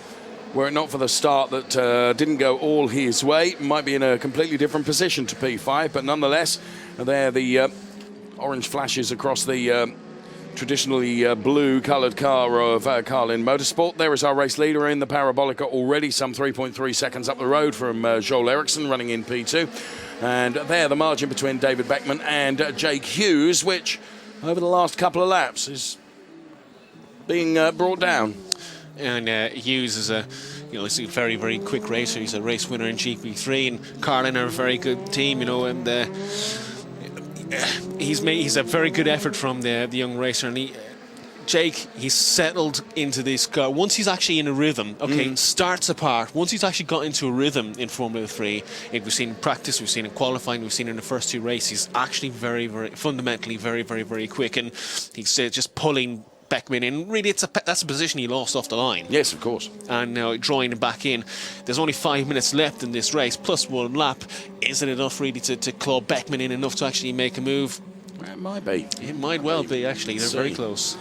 Were it not for the start that didn't go all his way, might be in a completely different position to P5, but nonetheless, there the orange flashes across the traditionally blue-coloured car of Carlin Motorsport. There is our race leader in the Parabolica already, some 3.3 seconds up the road from Joel Eriksson, running in P2. And there, the margin between David Beckman and Jake Hughes, which over the last couple of laps is being brought down. And Hughes is he's a very, very quick racer. He's a race winner in GP3, and Carlin are a very good team, and he's a very good effort from the young racer. And he's settled into this car. Once he's actually in a rhythm, starts apart. Once he's actually got into a rhythm in Formula 3, we've seen in practice, we've seen in qualifying, we've seen in the first two races, he's actually very, very, fundamentally very, very, very quick. And he's just pulling Beckman in. Really, that's a position he lost off the line. Yes, of course. And now drawing him back in. There's only 5 minutes left in this race, plus one lap. Is it enough, really, to claw Beckman in enough to actually make a move? It might be. It might well be, actually. They're very close.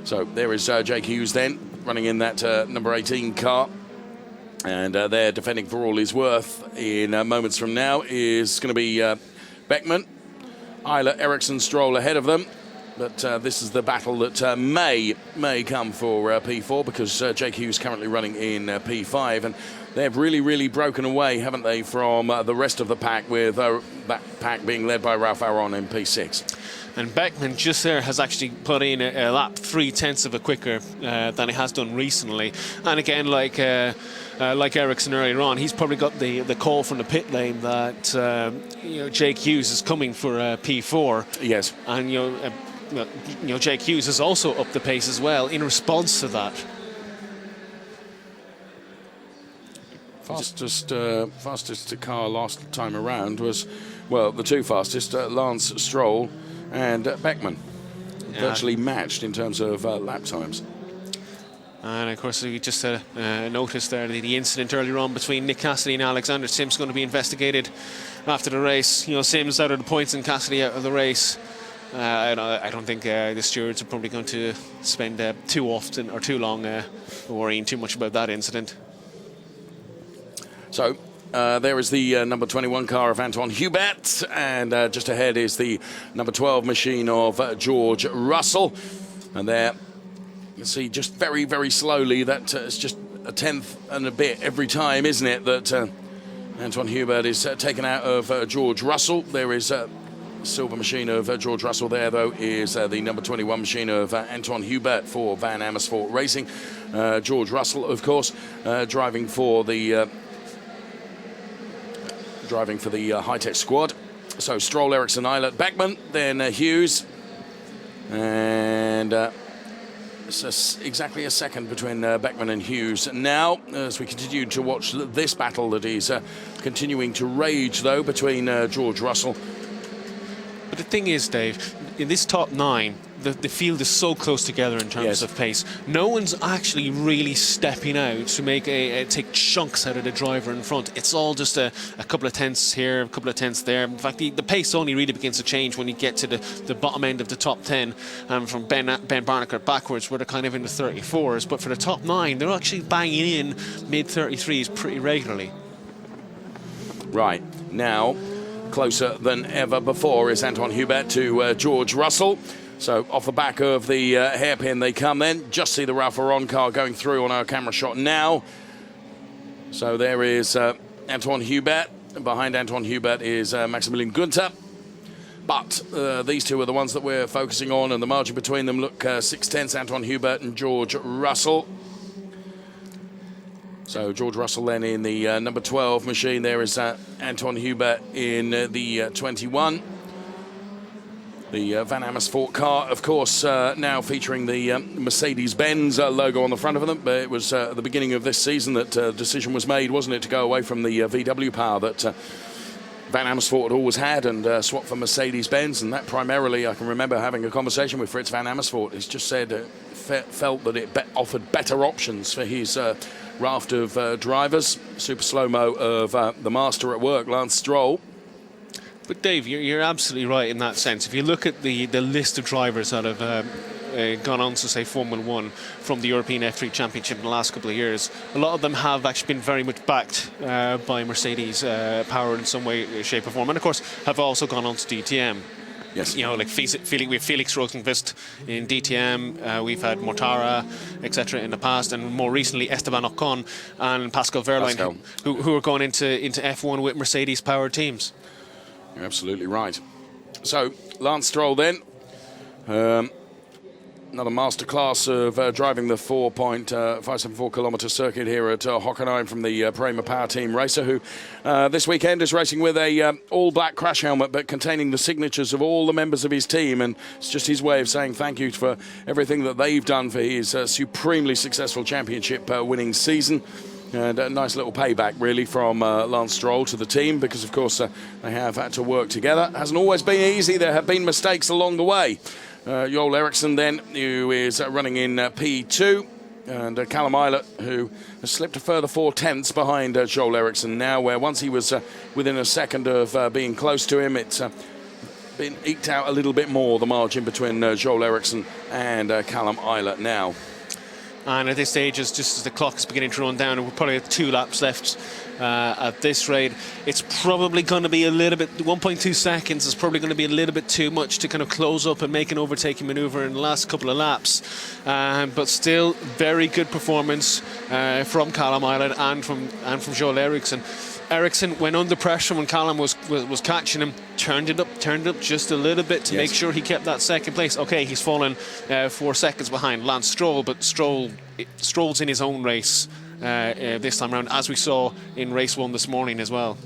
So there is Jake Hughes then, running in that number 18 car. And they're defending for all he's worth in moments from now is going to be Beckman. Isla, Eriksson, Stroll ahead of them. But this is the battle that may come for P4, because Jake Hughes currently running in P5. And they've really, really broken away, haven't they, from the rest of the pack, with that pack being led by Ralph Aron in P6. And Beckman just there has actually put in a lap 0.3 of a quicker than he has done recently. And again, like Eriksson earlier on, he's probably got the call from the pit lane that Jake Hughes is coming for P4. Yes. And Jake Hughes has also upped the pace as well in response to that. Fastest car last time around was, well, the two fastest, Lance Stroll and Beckman. Virtually matched in terms of lap times. And of course, we just noticed there the incident earlier on between Nick Cassidy and Alexander Sims going to be investigated after the race. Sims out of the points and Cassidy out of the race. I don't think the stewards are probably going to spend too often or too long worrying too much about that incident. So there is the number 21 car of Antoine Hubert, and just ahead is the number 12 machine of George Russell. And there you can see just very, very slowly that it's just a tenth and a bit every time, isn't it, that Antoine Hubert is taken out of George Russell. There is silver machine of George Russell there, though, is the number 21 machine of Antoine Hubert for Van Amersfoort Racing. George Russell, of course, driving for the driving for the high-tech squad. So Stroll, Ericsson, Eilert, Beckman, then Hughes. And it's exactly a second between Beckman and Hughes. Now, as we continue to watch this battle that is continuing to rage, though, between George Russell. But the thing is, Dave, in this top 9, the field is so close together in terms of pace. No one's actually really stepping out to make take chunks out of the driver in front. It's all just a couple of tenths here, a couple of tenths there. In fact, the pace only really begins to change when you get to the bottom end of the top 10, from Ben Barnacle backwards, where they're kind of in the 34s. But for the top 9, they're actually banging in mid-33s pretty regularly. Right, now, closer than ever before is Anton Hubert to George Russell. So off the back of the hairpin they come then. Just see the Ralph Lauren car going through on our camera shot now. So there is Anton Hubert. Behind Anton Hubert is Maximilian Günther. But these two are the ones that we're focusing on, and the margin between them, look, 6/10, Anton Hubert and George Russell. So George Russell then in the number 12 machine. There is Anton Hubert in the 21. The Van Amersfoort car, of course, now featuring the Mercedes-Benz logo on the front of them. But it was at the beginning of this season that decision was made, wasn't it, to go away from the VW power that Van Amersfoort had always had and swap for Mercedes-Benz. And that primarily, I can remember having a conversation with Fritz Van Amersfoort. He's just said felt that it offered better options for his raft of drivers. Super slow-mo of the master at work, Lance Stroll. But Dave, you're absolutely right in that sense. If you look at the list of drivers that have gone on to, say, Formula 1 from the European F3 Championship in the last couple of years, a lot of them have actually been very much backed by Mercedes power in some way, shape or form. And, of course, have also gone on to DTM. Yes. You know, like we have Felix Rosenqvist in DTM, we've had Mortara, etc. in the past, and more recently Esteban Ocon and Pascal Wehrlein, who are going into F1 with Mercedes-powered teams. You're absolutely right. So, Lance Stroll then. Another masterclass of driving the 4.574 kilometre circuit here at Hockenheim from the Prema Power Team racer, who this weekend is racing with a all-black crash helmet but containing the signatures of all the members of his team, and it's just his way of saying thank you for everything that they've done for his supremely successful championship winning season. And a nice little payback, really, from Lance Stroll to the team, because, of course, they have had to work together. It hasn't always been easy. There have been mistakes along the way. Joel Eriksson, then, who is running in P2, and Callum Eilert, who has slipped a further 4/10 behind Joel Eriksson now, where once he was within a second of being close to him, it's been eked out a little bit more, the margin between Joel Eriksson and Callum Eilert now. And at this stage, just as the clock is beginning to run down, and we're probably at 2 laps left at this rate, it's probably going to be a little bit, 1.2 seconds is probably going to be a little bit too much to kind of close up and make an overtaking maneuver in the last couple of laps. But still, very good performance from Callum Eilert and from Joel Eriksson. Eriksson, when under pressure, when Callum was catching him, turned it up just a little bit to make sure he kept that second place. Okay, he's fallen 4 seconds behind Lance Stroll, but Stroll's in his own race this time around, as we saw in race 1 this morning as well.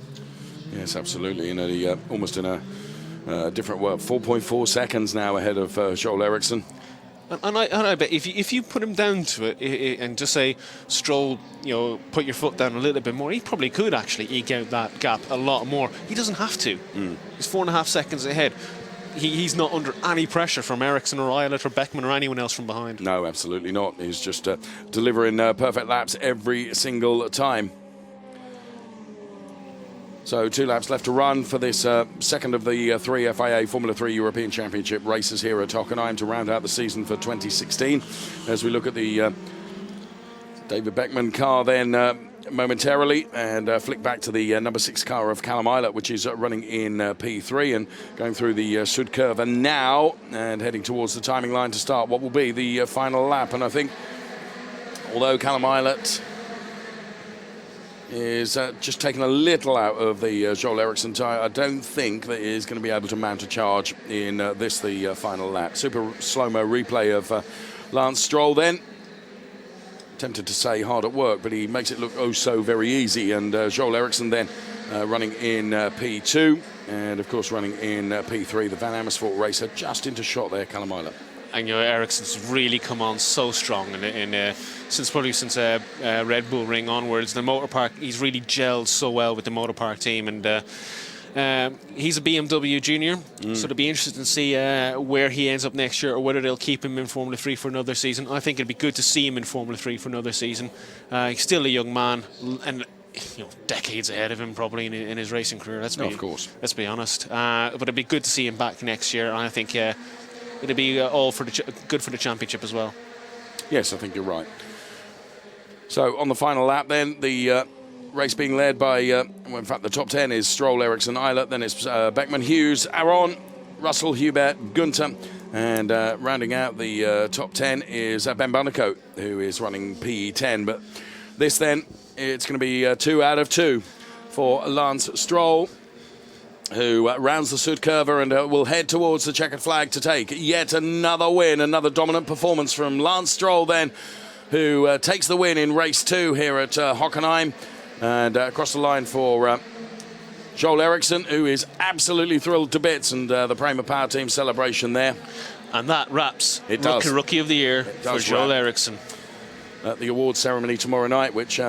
Yes, absolutely. Almost in a different world. 4.4 seconds now ahead of Joel Eriksson. And I bet if you put him down to it and just say, Stroll, put your foot down a little bit more, he probably could actually eke out that gap a lot more. He doesn't have to. He's 4.5 seconds ahead. He's not under any pressure from Eriksson or Eilert or Beckman or anyone else from behind. No, absolutely not. He's just delivering perfect laps every single time. So 2 laps left to run for this second of the 3 FIA Formula 3 European Championship races here at Hockenheim to round out the season for 2016. As we look at the David Beckman car then momentarily, and flick back to the number 6 car of Callum Eilert, which is running in P3 and going through the Sud curve and now and heading towards the timing line to start what will be the final lap. And I think, although Callum Eilert is just taking a little out of the Joel Eriksson tyre, I don't think that he's going to be able to mount a charge in the final lap. Super slow-mo replay of Lance Stroll then. Tempted to say hard at work, but he makes it look oh so very easy. And Joel Eriksson then running in P2, and of course running in P3. The Van Amersfoort racer just into shot there, Callum Eilert. And Ericsson's really come on so strong since Red Bull Ring onwards. The motor park, he's really gelled so well with the motor park team, and he's a BMW junior, so it'll be interesting to see where he ends up next year, or whether they'll keep him in Formula 3 for another season. I think it'd be good to see him in Formula 3 for another season. He's still a young man, and decades ahead of him probably in his racing career. Of course. Let's be honest. But it'd be good to see him back next year, and I think it'll be all for good for the championship as well. Yes, I think you're right. So on the final lap then, the race being led by, in fact the top 10 is Stroll, Ericsson, Eilert, then it's Beckman, Hughes, Aron, Russell, Hubert, Gunter, and rounding out the top 10 is Ben Barnicoat, who is running P10. But this then, it's going to be 2 out of 2 for Lance Stroll, who rounds the Sud Curva and will head towards the checkered flag to take yet another win, another dominant performance from Lance Stroll then, who takes the win in race 2 here at Hockenheim. And across the line for Joel Eriksson, who is absolutely thrilled to bits, and the Prema Power Team celebration there. And that wraps Rookie of the Year for Joel Eriksson. At the awards ceremony tomorrow night, which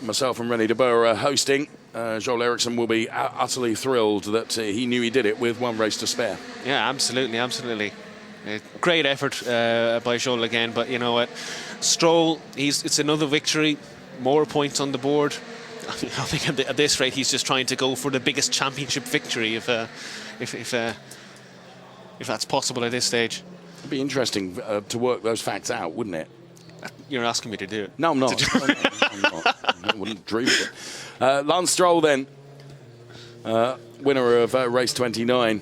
myself and René de Boer are hosting, Joel Eriksson will be utterly thrilled that he knew he did it with one race to spare. Yeah, absolutely. Great effort by Joel again, but you know what? Stroll, it's another victory, more points on the board. I think at this rate he's just trying to go for the biggest championship victory if that's possible at this stage. It'd be interesting to work those facts out, wouldn't it? You're asking me to do it. No, I'm not. I'm not. I wouldn't dream of it. Lance Stroll then, winner of race 29.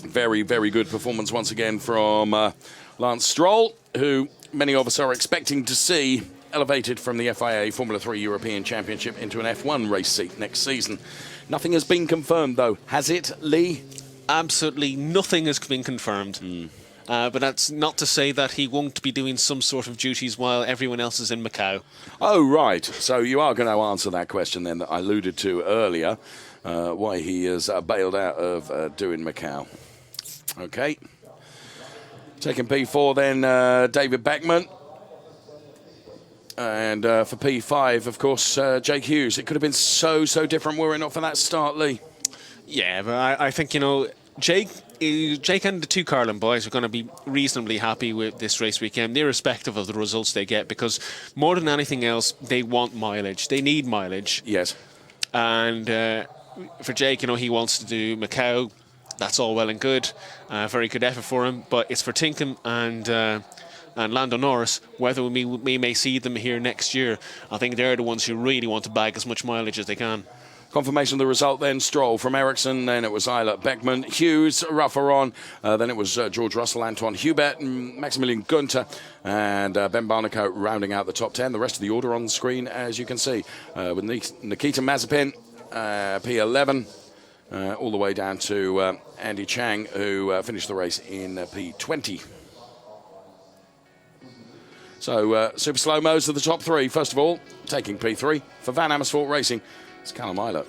Very, very good performance once again from Lance Stroll, who many of us are expecting to see elevated from the FIA Formula 3 European Championship into an F1 race seat next season. Nothing has been confirmed, though. Has it, Lee? Absolutely nothing has been confirmed. But that's not to say that he won't be doing some sort of duties while everyone else is in Macau. Oh, right. So you are going to answer that question then that I alluded to earlier, why he has bailed out of doing Macau. Okay. Taking P4 then, David Beckman. And for P5, of course, Jake Hughes. It could have been so different were it not for that start, Lee. Yeah, but I think, Jake and the two Carlin boys are going to be reasonably happy with this race weekend, irrespective of the results they get, because more than anything else, they want mileage. They need mileage. Yes. And for Jake, he wants to do Macau. That's all well and good. Very good effort for him. But it's for Tinkham and Lando Norris, whether we may see them here next year. I think they're the ones who really want to bag as much mileage as they can. Confirmation of the result then, Stroll from Ericsson, then it was Eilert, Beckman, Hughes, Raffaron, then it was George Russell, Antoine Hubert, Maximilian Gunter, and Ben Barnicoat rounding out the top 10. The rest of the order on the screen, as you can see, with Nikita Mazepin, P11, all the way down to Andy Chang, who finished the race in P20. So, super slow-mos of the top 3. First of all, taking P3 for Van Amersfoort Racing, it's Callum Eilert.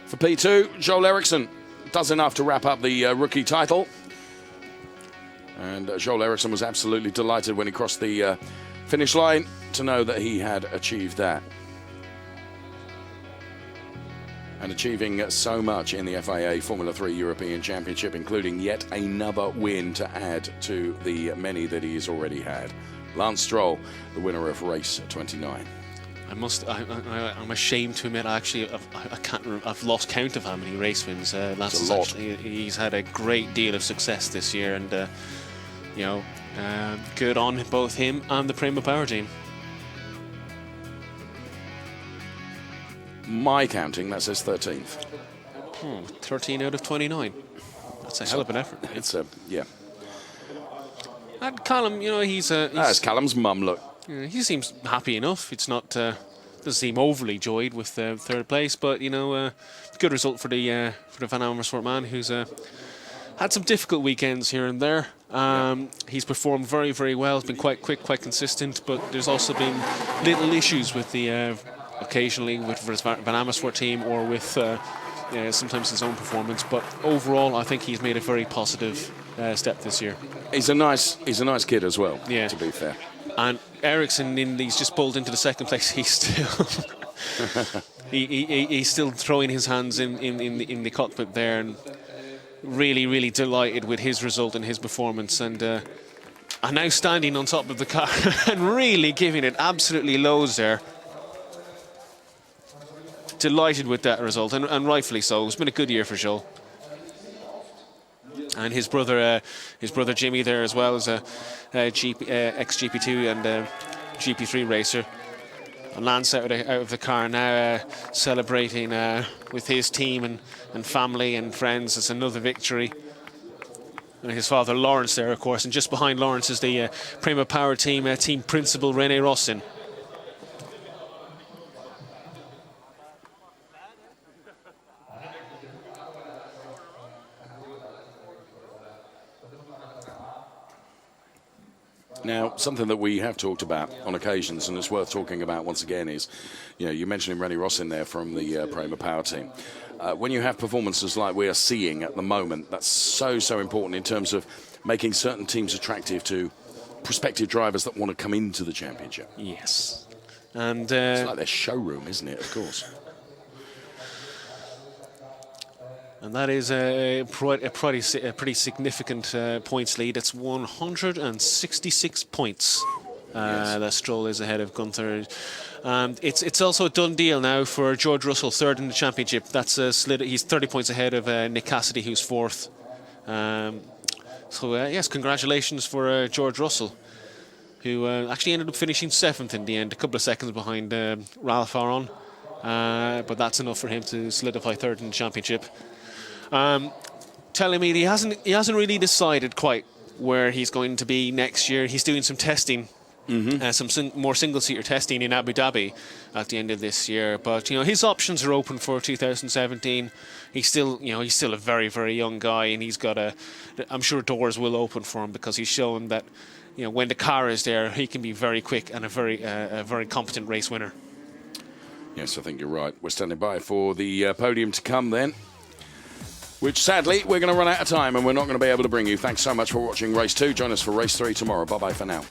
For P2, Joel Eriksson does enough to wrap up the rookie title. And Joel Eriksson was absolutely delighted when he crossed the finish line to know that he had achieved that. And achieving so much in the FIA Formula 3 European Championship, including yet another win to add to the many that he's already had. Lance Stroll, the winner of race 29. I'm ashamed to admit, I've lost count of how many race wins Lance has actually. He's had a great deal of success this year, and good on both him and the Prema Power Team. My counting, that says 13th. 13 out of 29. That's a hell of an effort. It's yeah. And Callum, he's that's Callum's mum, look. He seems happy enough. It's not doesn't seem overly joyed with third place, but good result for the Van Amersfoort man, who's had some difficult weekends here and there. He's performed very, very well. He's been quite quick, quite consistent, but there's also been little issues with the occasionally with Van Amersfoort team or with sometimes his own performance. But overall, I think he's made a very positive step this year. He's a nice kid as well. Yeah. To be fair. And Ericsson, he's just pulled into the second place. He's still he's still throwing his hands in the cockpit there, and really, really delighted with his result and his performance, and now standing on top of the car and really giving it absolutely loads there. Delighted with that result, and rightfully so. It's been a good year for Joel. And his brother Jimmy there as well, as a ex-GP2 and GP3 racer. And Lance out of the car now, celebrating with his team and family and friends. It's another victory. And his father Lawrence there, of course, and just behind Lawrence is the Prima Power team team principal René Rossin. Now, something that we have talked about on occasions, and it's worth talking about once again, is, you mentioned René Rossin there from the Prima Power team. When you have performances like we are seeing at the moment, that's so important in terms of making certain teams attractive to prospective drivers that want to come into the championship. Yes. And it's like their showroom, isn't it, of course? And that is a pretty significant points lead. It's 166 points that Stroll is ahead of Gunther. It's also a done deal now for George Russell, third in the championship. That's slid. He's 30 points ahead of Nick Cassidy, who's fourth. Yes, congratulations for George Russell, who actually ended up finishing seventh in the end, a couple of seconds behind Ralph Aron. But that's enough for him to solidify third in the championship. Telling me he hasn't really decided quite where he's going to be next year. He's doing some testing, some more single-seater testing in Abu Dhabi at the end of this year. But his options are open for 2017. He's still a very, very young guy, and he's got I'm sure doors will open for him, because he's shown that when the car is there, he can be very quick and a very competent race winner. Yes, I think you're right. We're standing by for the podium to come then, which sadly we're going to run out of time and we're not going to be able to bring you. Thanks so much for watching Race 2. Join us for Race 3 tomorrow. Bye-bye for now.